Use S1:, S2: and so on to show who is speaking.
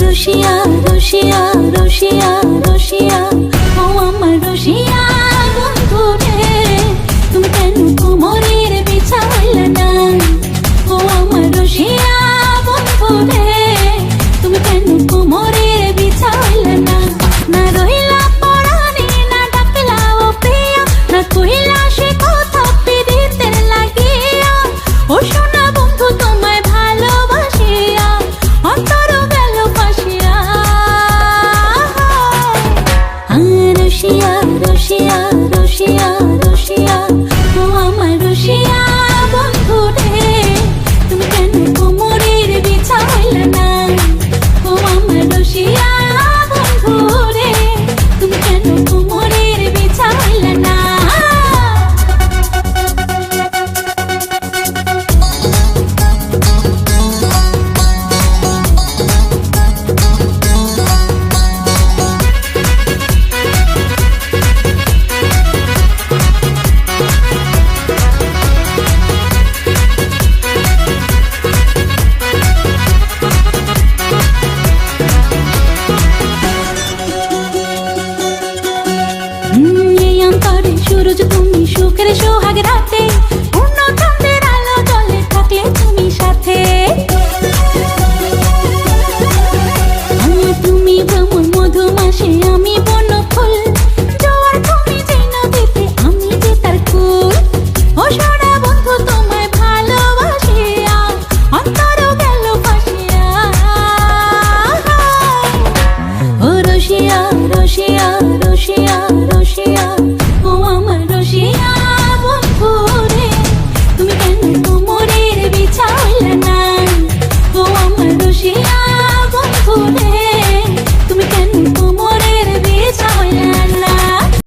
S1: রসিয়া রসিয়া রসিয়া রসিয়া ও আমার রসিয়া বন্ধু রে, তুমি কেন কোমরের বিছাইলে না? ও আমার রসিয়া বন্ধু রে, তুমি কেন কোমরের বিছাইলে না? না রইলা পরাণে না ডাকলা ও প্রিয়া, না কইলা সে কথা পিরিতের লাগিয়া। ও সোনা বন্ধু তোমায় ভালোবাসিয়া অন্তর গেল ফাঁসিয়া। রসিয়া রসিয়া রসিয়া রসিয়া ও আমার রসিয়া বন্ধু রে, তুমি কেন কোমরের বিছাইলে না? ও আমার রসিয়া বন্ধু রে, তুমি কেন কোমরের বিছাইলে না? এই অন্তরে সুরজ তুমি সুখের সোহাগ রাত